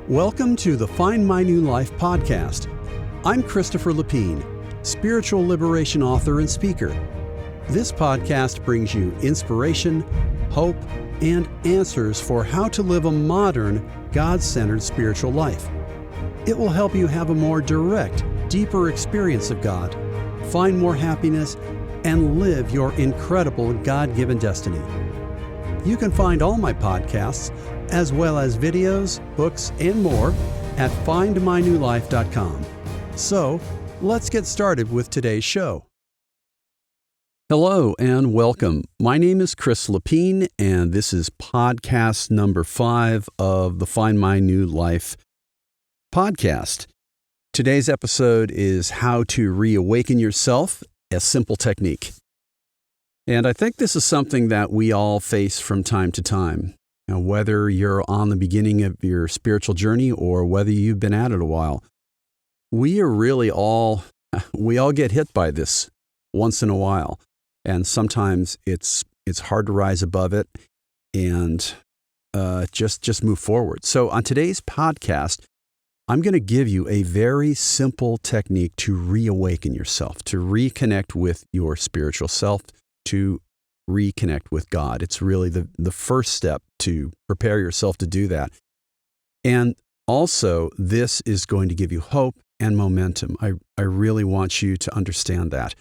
Welcome to the Find My New Life podcast. I'm Christopher Lapine, spiritual liberation author and speaker. This podcast brings you inspiration, hope, and answers for how to live a modern, God-centered spiritual life. It will help you have a more direct, deeper experience of God, find more happiness, and live your incredible God-given destiny. You can find all my podcasts, as well as videos, books, and more at findmynewlife.com. So, let's get started with today's show. Hello and welcome. My name is Chris Lapine, and this is podcast number 5 of the Find My New Life podcast. Today's episode is how to reawaken yourself, a simple technique. And I think this is something that we all face from time to time. Now, whether you're on the beginning of your spiritual journey or whether you've been at it a while, we all get hit by this once in a while. And sometimes it's hard to rise above it and just move forward. So on today's podcast, I'm going to give you a very simple technique to reawaken yourself, to reconnect with your spiritual self, to reconnect with God. It's really the first step to prepare yourself to do that. And also, this is going to give you hope and momentum. I really want you to understand that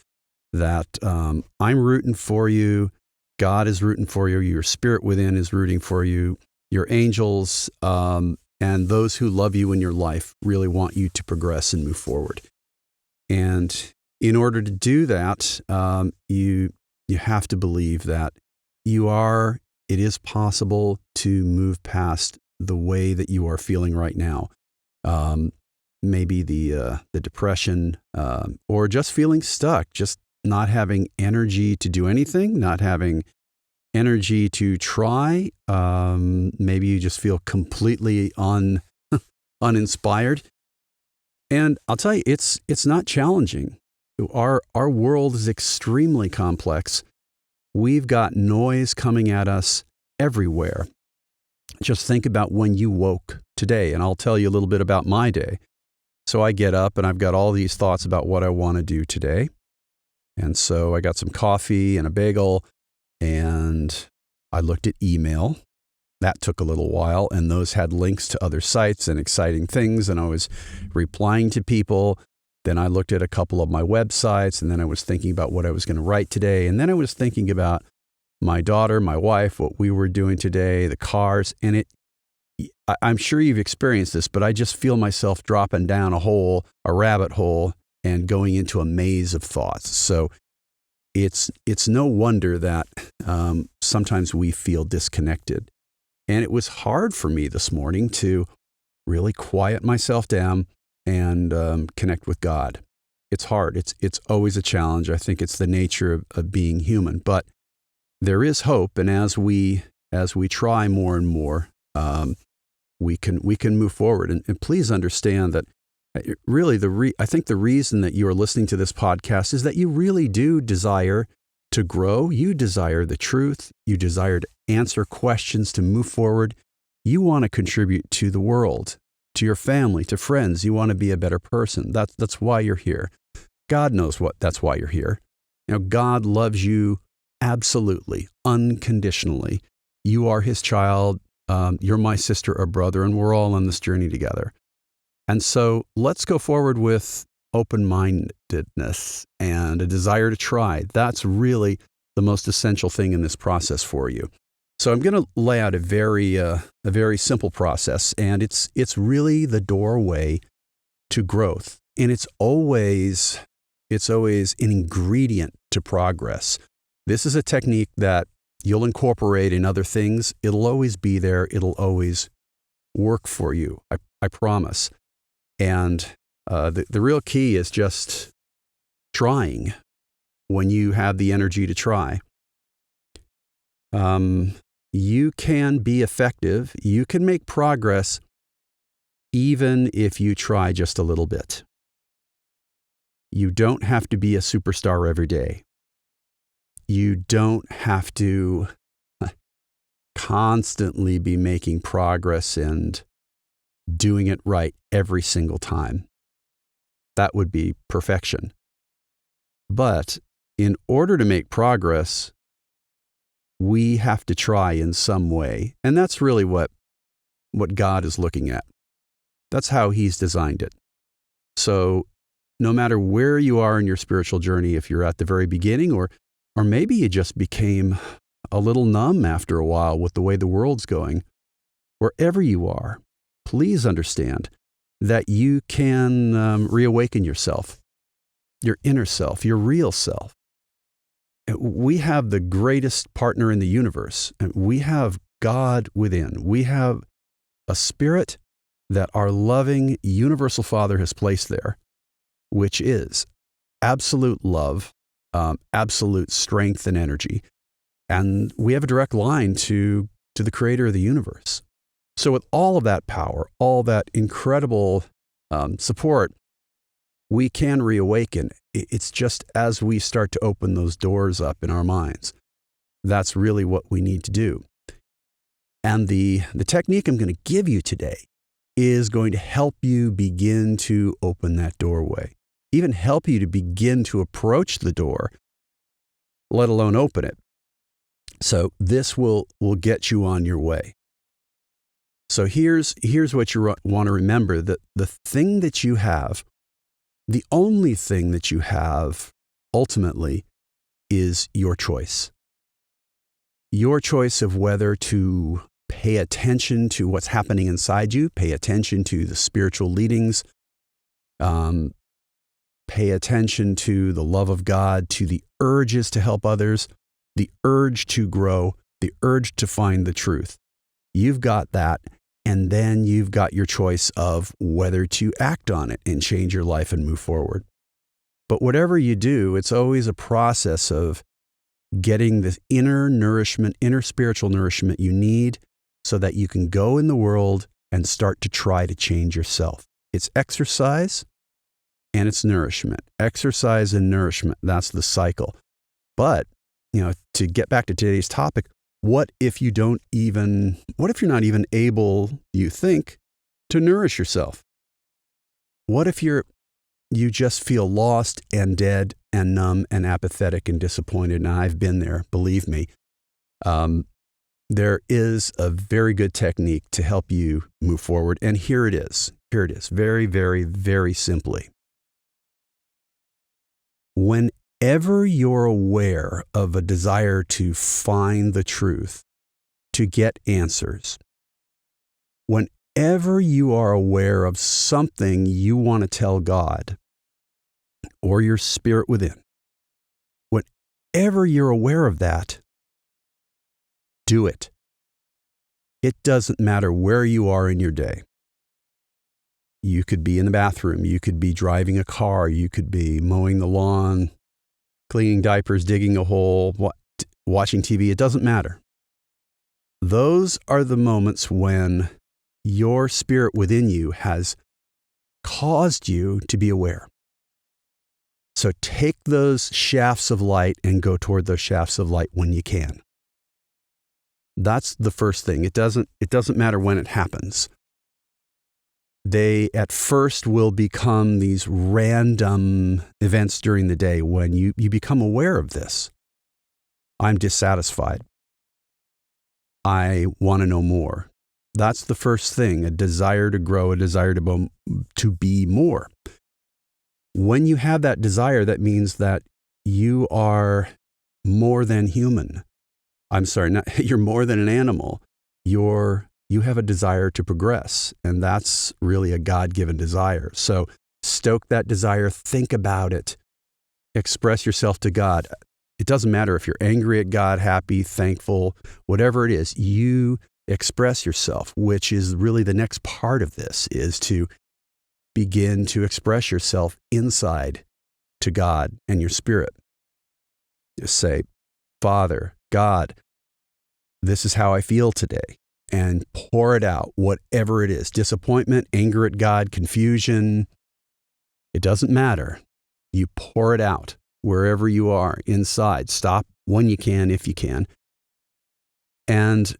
I'm rooting for you. God is rooting for you. Your spirit within is rooting for you. Your angels and those who love you in your life really want you to progress and move forward. And in order to do that, you have to believe that it is possible to move past the way that you are feeling right now. Maybe the depression, or just feeling stuck, just not having energy to do anything, not having energy to try. Maybe you just feel completely uninspired. And I'll tell you, it's not challenging. Our world is extremely complex. We've got noise coming at us everywhere. Just think about when you woke today, and I'll tell you a little bit about my day. So I get up and I've got all these thoughts about what I want to do today. And so I got some coffee and a bagel, and I looked at email. That took a little while, and those had links to other sites and exciting things, and I was replying to people. Then I looked at a couple of my websites, and then I was thinking about what I was going to write today. And then I was thinking about my daughter, my wife, what we were doing today, the cars. And I'm sure you've experienced this, but I just feel myself dropping down a rabbit hole, and going into a maze of thoughts. So it's no wonder that sometimes we feel disconnected. And it was hard for me this morning to really quiet myself down and connect with God. It's hard. It's always a challenge. I think it's the nature of being human. But there is hope, and as we try more and more, we can move forward. And please understand that really I think the reason that you are listening to this podcast is that you really do desire to grow. You desire the truth. You desire to answer questions, to move forward. You want to contribute to the world, to your family, to friends. You want to be a better person. That's why you're here. God knows that's why you're here. God loves you absolutely, unconditionally. You are his child. You're my sister or brother, and we're all on this journey together. And so let's go forward with open-mindedness and a desire to try. That's really the most essential thing in this process for you. So I'm going to lay out a very simple process, and it's really the doorway to growth. And it's always an ingredient to progress. This is a technique that you'll incorporate in other things. It'll always be there. It'll always work for you. I promise. And the real key is just trying when you have the energy to try. You can be effective. You can make progress even if you try just a little bit. You don't have to be a superstar every day. You don't have to constantly be making progress and doing it right every single time. That would be perfection. But in order to make progress, we have to try in some way. And that's really what God is looking at. That's how He's designed it. So no matter where you are in your spiritual journey, if you're at the very beginning, or maybe you just became a little numb after a while with the way the world's going, wherever you are, please understand that you can reawaken yourself, your inner self, your real self. We have the greatest partner in the universe. We have God within. We have a spirit that our loving universal Father has placed there, which is absolute love, absolute strength and energy. And we have a direct line to the creator of the universe. So with all of that power, all that incredible support, we can reawaken. It's just as we start to open those doors up in our minds. That's really what we need to do. And the technique I'm going to give you today is going to help you begin to open that doorway, even help you to begin to approach the door, let alone open it. So this will get you on your way. So here's what you want to remember, that the thing that you have, the only thing that you have ultimately is your choice. Your choice of whether to pay attention to what's happening inside you, pay attention to the spiritual leadings, pay attention to the love of God, to the urges to help others, the urge to grow, the urge to find the truth. You've got that, and then you've got your choice of whether to act on it and change your life and move forward. But whatever you do, it's always a process of getting the inner nourishment, inner spiritual nourishment you need so that you can go in the world and start to try to change yourself. It's exercise and it's nourishment. Exercise and nourishment, that's the cycle. But, to get back to today's topic, what if you're not even able, you think, to nourish yourself? What if you just feel lost and dead and numb and apathetic and disappointed? And I've been there, believe me. There is a very good technique to help you move forward. And here it is. Very, very, very simply. Whenever you're aware of a desire to find the truth, to get answers, whenever you are aware of something you want to tell God or your spirit within, whenever you're aware of that, do it. It doesn't matter where you are in your day. You could be in the bathroom. You could be driving a car. You could be mowing the lawn, cleaning diapers, digging a hole, watching TV. It doesn't matter. Those are the moments when your spirit within you has caused you to be aware. So take those shafts of light and go toward those shafts of light when you can. That's the first thing. It doesn't matter when it happens. They at first will become these random events during the day when you become aware of this. I'm dissatisfied. I want to know more. That's the first thing, a desire to grow, a desire to be more. When you have that desire, that means that you are more than human. You're more than an animal. You have a desire to progress, and that's really a God-given desire. So stoke that desire, think about it, express yourself to God. It doesn't matter if you're angry at God, happy, thankful, whatever it is, you express yourself, which is really the next part of this, is to begin to express yourself inside to God and your spirit. Just say, Father, God, this is how I feel today. And pour it out, whatever it is. Disappointment, anger at God, confusion. It doesn't matter. You pour it out wherever you are inside. Stop when you can, if you can. And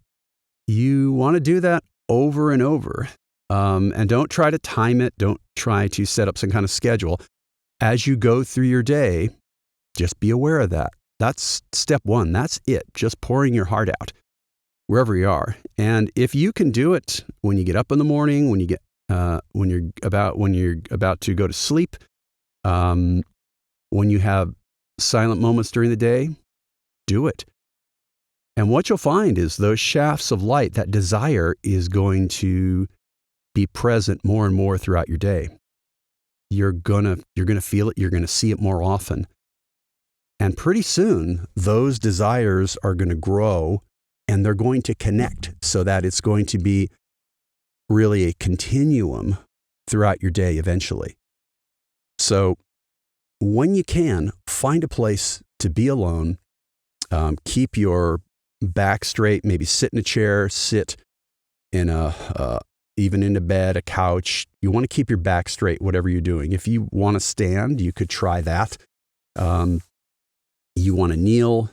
you want to do that over and over. And don't try to time it. Don't try to set up some kind of schedule. As you go through your day, just be aware of that. That's step one. That's it. Just pouring your heart out wherever you are. And if you can do it when you get up in the morning, when you're about to go to sleep, when you have silent moments during the day, do it. And what you'll find is those shafts of light, that desire is going to be present more and more throughout your day. You're gonna feel it. You're gonna see it more often. And pretty soon, those desires are going to grow and they're going to connect so that it's going to be really a continuum throughout your day eventually. So when you can, find a place to be alone, keep your back straight, maybe sit in a chair, sit in even in a bed, a couch. You want to keep your back straight, whatever you're doing. If you want to stand, you could try that. You want to kneel,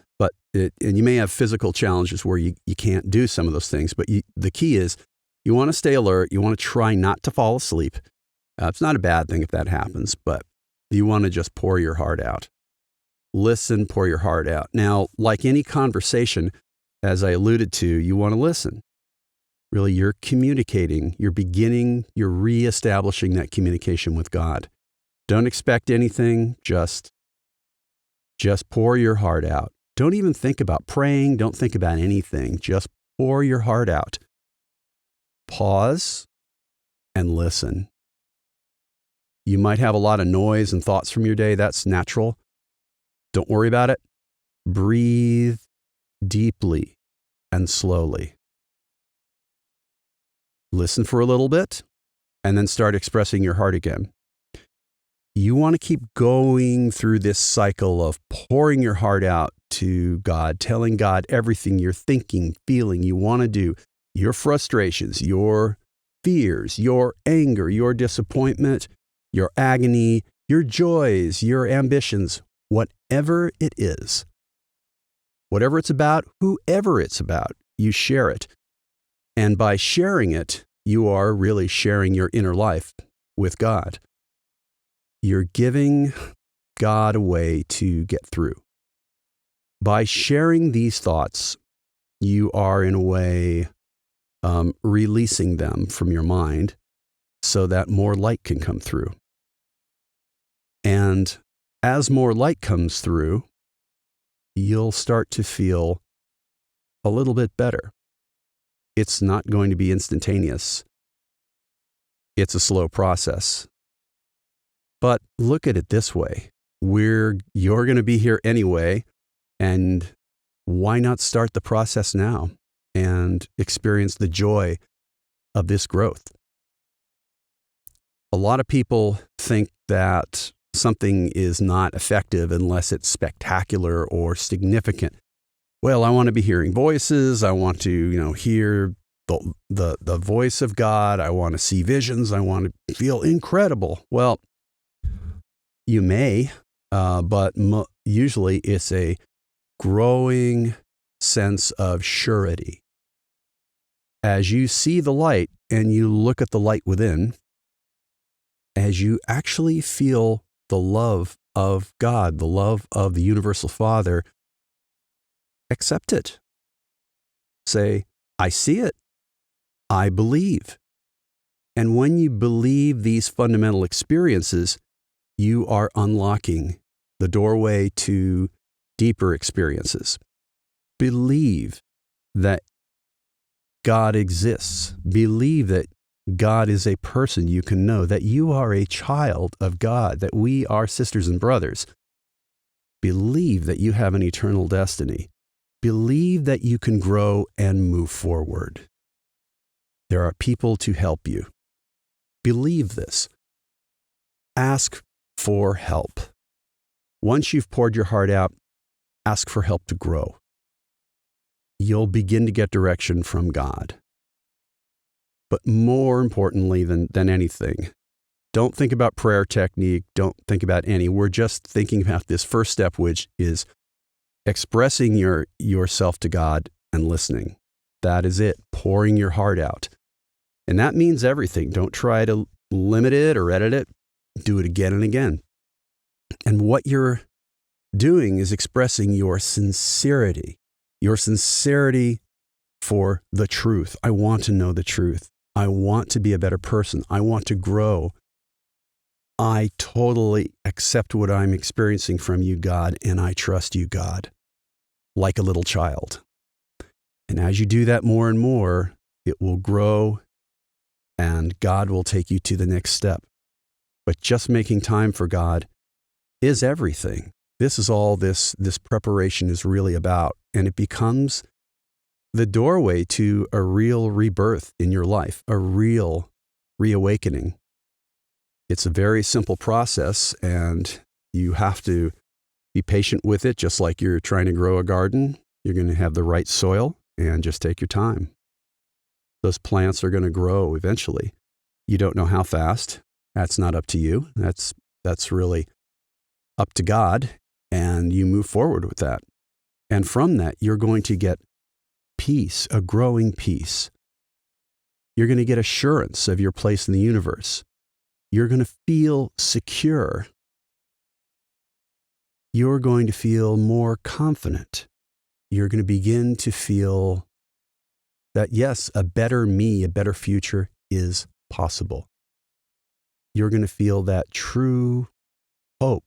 and you may have physical challenges where you can't do some of those things. But the key is you want to stay alert. You want to try not to fall asleep. It's not a bad thing if that happens, but you want to just pour your heart out. Listen, pour your heart out. Now, like any conversation, as I alluded to, you want to listen. Really, you're communicating. You're reestablishing that communication with God. Don't expect anything. Just pour your heart out. Don't even think about praying. Don't think about anything. Just pour your heart out. Pause and listen. You might have a lot of noise and thoughts from your day. That's natural. Don't worry about it. Breathe deeply and slowly. Listen for a little bit and then start expressing your heart again. You want to keep going through this cycle of pouring your heart out to God, telling God everything you're thinking, feeling, you want to do, your frustrations, your fears, your anger, your disappointment, your agony, your joys, your ambitions, whatever it is. Whatever it's about, whoever it's about, you share it. And by sharing it, you are really sharing your inner life with God. You're giving God a way to get through. By sharing these thoughts, you are in a way releasing them from your mind so that more light can come through. And as more light comes through, you'll start to feel a little bit better. It's not going to be instantaneous. It's a slow process. But look at it this way. You're going to be here anyway, and why not start the process now and experience the joy of this growth? A lot of people think that something is not effective unless it's spectacular or significant. Well, I want to be hearing voices. I want to, hear the voice of God. I want to see visions. I want to feel incredible. Well, you may, but usually it's a growing sense of surety. As you see the light and you look at the light within, as you actually feel the love of God, the love of the universal Father, accept it. Say, I see it. I believe. And when you believe these fundamental experiences, you are unlocking the doorway to deeper experiences. Believe that God exists. Believe that God is a person you can know, that you are a child of God, that we are sisters and brothers. Believe that you have an eternal destiny. Believe that you can grow and move forward. There are people to help you. Believe this. Ask for help. Once you've poured your heart out, ask for help to grow. You'll begin to get direction from God. But more importantly than anything, don't think about prayer technique. Don't think about any. We're just thinking about this first step, which is expressing yourself to God and listening. That is it, pouring your heart out. And that means everything. Don't try to limit it or edit it. Do it again and again. And what you're doing is expressing your sincerity for the truth. I want to know the truth. I want to be a better person. I want to grow. I totally accept what I'm experiencing from you, God, and I trust you, God, like a little child. And as you do that more and more, it will grow and God will take you to the next step. But just making time for God is everything. This is all this preparation is really about. And it becomes the doorway to a real rebirth in your life, a real reawakening. It's a very simple process, and you have to be patient with it, just like you're trying to grow a garden. You're going to have the right soil, and just take your time. Those plants are going to grow eventually. You don't know how fast. That's not up to you. That's really up to God, and you move forward with that. And from that, you're going to get peace, a growing peace. You're going to get assurance of your place in the universe. You're going to feel secure. You're going to feel more confident. You're going to begin to feel that, yes, a better me, a better future is possible. You're going to feel that true hope.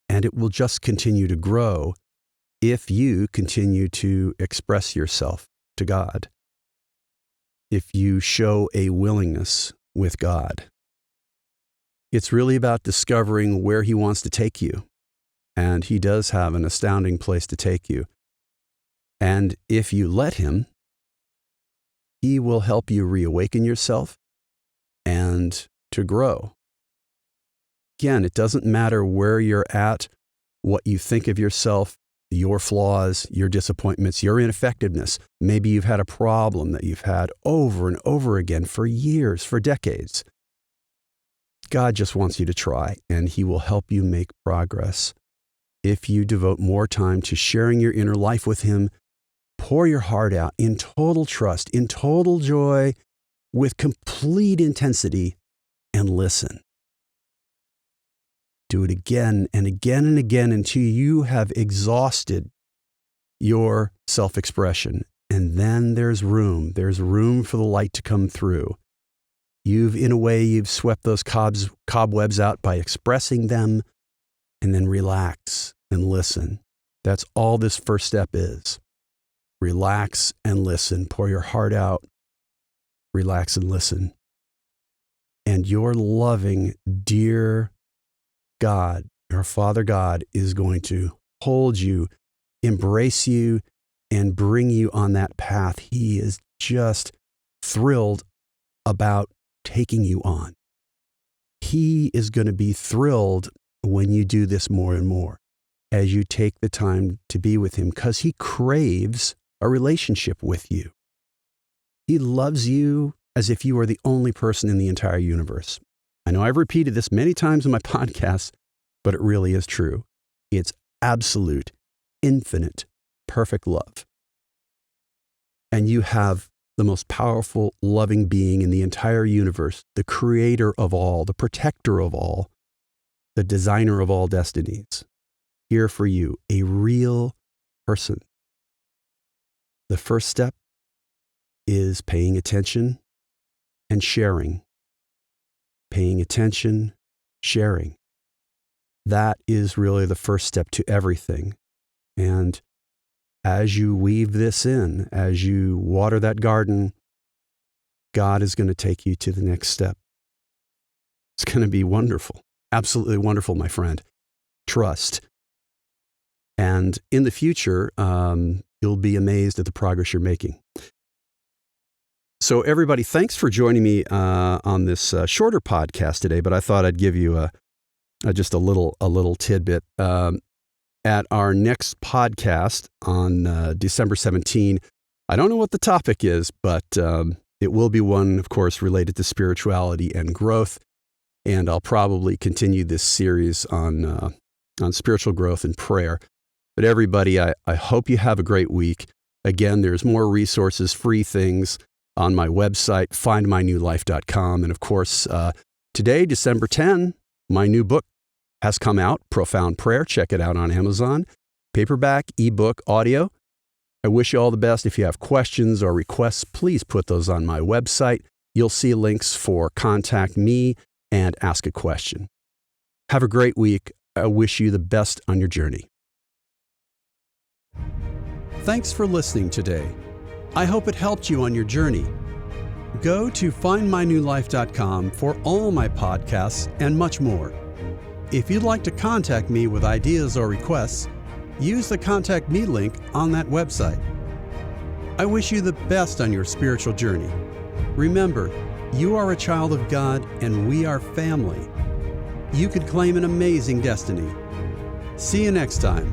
And it will just continue to grow if you continue to express yourself to God. If you show a willingness with God. It's really about discovering where He wants to take you. And He does have an astounding place to take you. And if you let Him, He will help you reawaken yourself and to grow. Again, it doesn't matter where you're at, what you think of yourself, your flaws, your disappointments, your ineffectiveness. Maybe you've had a problem that you've had over and over again for years, for decades. God just wants you to try, and He will help you make progress. If you devote more time to sharing your inner life with Him, pour your heart out in total trust, in total joy, with complete intensity, and listen. Do it again and again and again until you have exhausted your self-expression. And then there's room. There's room for the light to come through. In a way, you've swept those cobwebs out by expressing them, and then relax and listen. That's all this first step is. Relax and listen. Pour your heart out. Relax and listen. And your loving, dear God, our Father God, is going to hold you, embrace you, and bring you on that path He is just thrilled about taking you on. He is going to be thrilled when you do this more and more, as you take the time to be with Him, because He craves a relationship with you. He loves you as if you are the only person in the entire universe. I know I've repeated this many times in my podcast, but it really is true. It's absolute, infinite, perfect love. And you have the most powerful, loving being in the entire universe, the creator of all, the protector of all, the designer of all destinies, here for you, a real person. The first step is paying attention and sharing. Paying attention, sharing. That is really the first step to everything. And as you weave this in, as you water that garden, God is going to take you to the next step. It's going to be wonderful. Absolutely wonderful, my friend. Trust. And in the future, you'll be amazed at the progress you're making. So everybody, thanks for joining me on this shorter podcast today, but I thought I'd give you just a little tidbit. At our next podcast on December 17, I don't know what the topic is, but it will be one, of course, related to spirituality and growth. And I'll probably continue this series on spiritual growth and prayer. But everybody, I hope you have a great week. Again, there's more resources, free things on my website, findmynewlife.com. And of course, today, December 10, my new book has come out, Profound Prayer. Check it out on Amazon. Paperback, ebook, audio. I wish you all the best. If you have questions or requests, please put those on my website. You'll see links for Contact Me and Ask a Question. Have a great week. I wish you the best on your journey. Thanks for listening today. I hope it helped you on your journey. Go to findmynewlife.com for all my podcasts and much more. If you'd like to contact me with ideas or requests, use the Contact Me link on that website. I wish you the best on your spiritual journey. Remember, you are a child of God and we are family. You could claim an amazing destiny. See you next time.